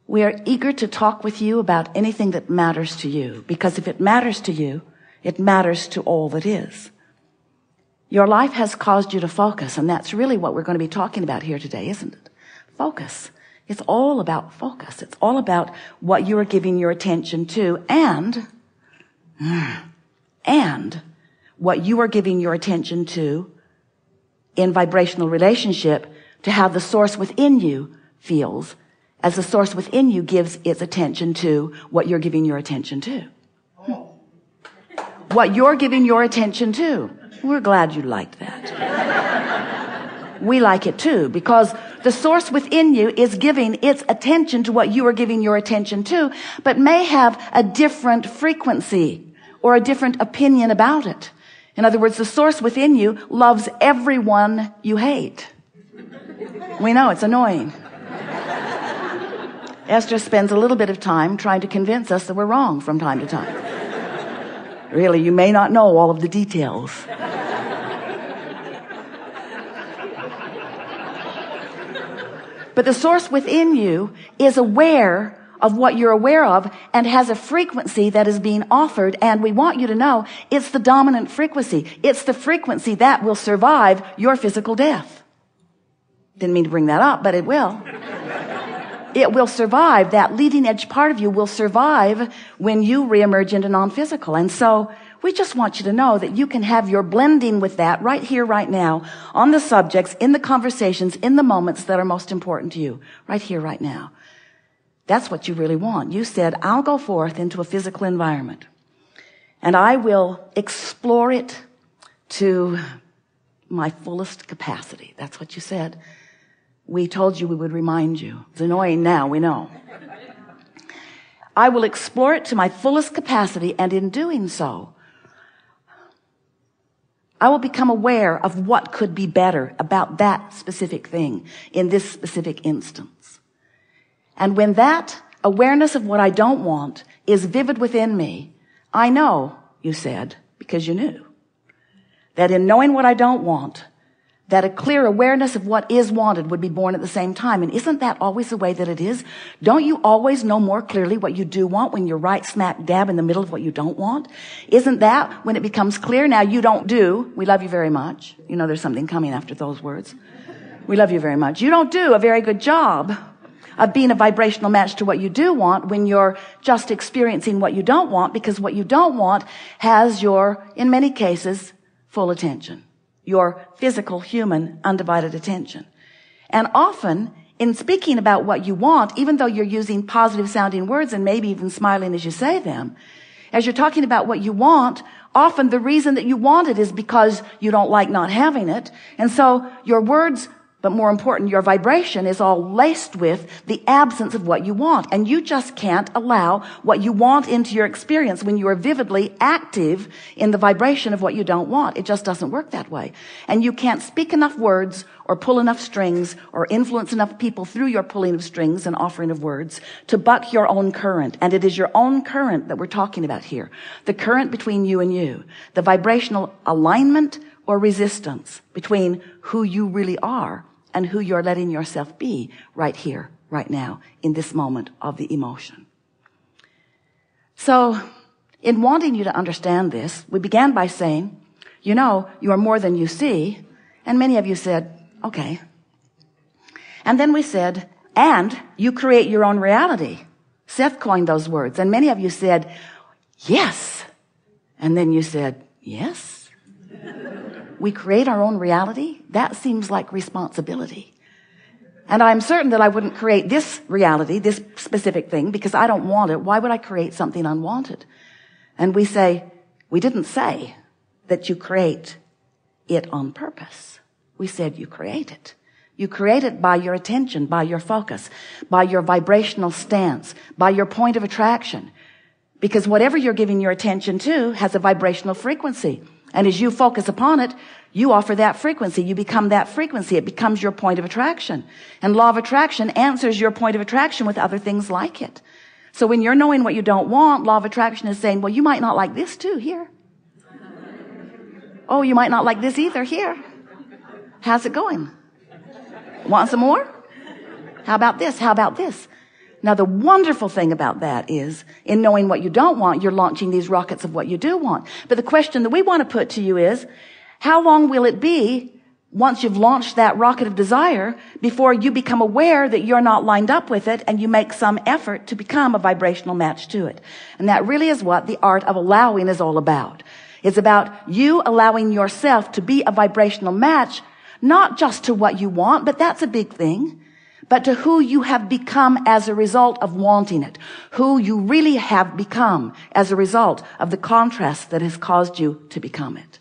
We are eager to talk with you about anything that matters to you, because if it matters to you, it matters to all that is. Your life has caused you to focus, and that's really what we're going to be talking about here today, isn't it? Focus. It's all about focus. It's all about what you are giving your attention to, and what you are giving your attention to in vibrational relationship to how the source within you feels as the source within you gives its attention to what you're giving your attention to. What you're giving your attention to. We're glad you liked that. We like it too, because the source within you is giving its attention to what you are giving your attention to, but may have a different frequency or a different opinion about it. In other words, the source within you loves everyone you hate. We know it's annoying. Esther spends a little bit of time trying to convince us that we're wrong from time to time. Really, you may not know all of the details. But the source within you is aware of what you're aware of and has a frequency that is being offered, and we want you to know it's the dominant frequency. It's the frequency that will survive your physical death. Didn't mean to bring that up, but it will. It will survive. That leading edge part of you will survive when you reemerge into non-physical. And so we just want you to know that you can have your blending with that right here, right now, on the subjects, in the conversations, in the moments that are most important to you, right here, right now. That's what you really want. You said, I'll go forth into a physical environment and I will explore it to my fullest capacity. That's what you said. We told you we would remind you. It's annoying now, we know. I will explore it to my fullest capacity, and in doing so, I will become aware of what could be better about that specific thing in this specific instance. And when that awareness of what I don't want is vivid within me, I know, you said, because you knew, that in knowing what I don't want, that a clear awareness of what is wanted would be born at the same time. And isn't that always the way that it is? Don't you always know more clearly what you do want when you're right smack dab in the middle of what you don't want? Isn't that when it becomes clear? Now you don't do, we love you very much. You know there's something coming after those words. We love you very much. You don't do a very good job of being a vibrational match to what you do want when you're just experiencing what you don't want, because what you don't want has your, in many cases, full attention. Your physical, human, undivided attention. And often, in speaking about what you want, even though you're using positive sounding words and maybe even smiling as you say them, as you're talking about what you want, often the reason that you want it is because you don't like not having it. And so your words, but more important, your vibration is all laced with the absence of what you want. And you just can't allow what you want into your experience when you are vividly active in the vibration of what you don't want. It just doesn't work that way. And you can't speak enough words or pull enough strings or influence enough people through your pulling of strings and offering of words to buck your own current. And it is your own current that we're talking about here. The current between you and you. The vibrational alignment or resistance between who you really are and who you're letting yourself be right here, right now, in this moment of the emotion. So, in wanting you to understand this, we began by saying, you know, you are more than you see, and many of you said, okay. And then we said, and you create your own reality. Seth coined those words, and many of you said, yes. And then you said, yes. We create our own reality? That seems like responsibility. And I'm certain that I wouldn't create this reality, this specific thing, because I don't want it. Why would I create something unwanted? And we say, we didn't say that you create it on purpose. We said you create it. You create it by your attention, by your focus, by your vibrational stance, by your point of attraction. Because whatever you're giving your attention to has a vibrational frequency. And as you focus upon it, you offer that frequency. You become that frequency. It becomes your point of attraction. And law of attraction answers your point of attraction with other things like it. So when you're knowing what you don't want, law of attraction is saying, well, you might not like this too, here. Oh, you might not like this either, here. How's it going? Want some more? How about this? How about this? Now, the wonderful thing about that is, in knowing what you don't want, you're launching these rockets of what you do want. But the question that we want to put to you is, how long will it be once you've launched that rocket of desire before you become aware that you're not lined up with it and you make some effort to become a vibrational match to it? And that really is what the art of allowing is all about. It's about you allowing yourself to be a vibrational match, not just to what you want, but that's a big thing, but to who you have become as a result of wanting it, who you really have become as a result of the contrast that has caused you to become it.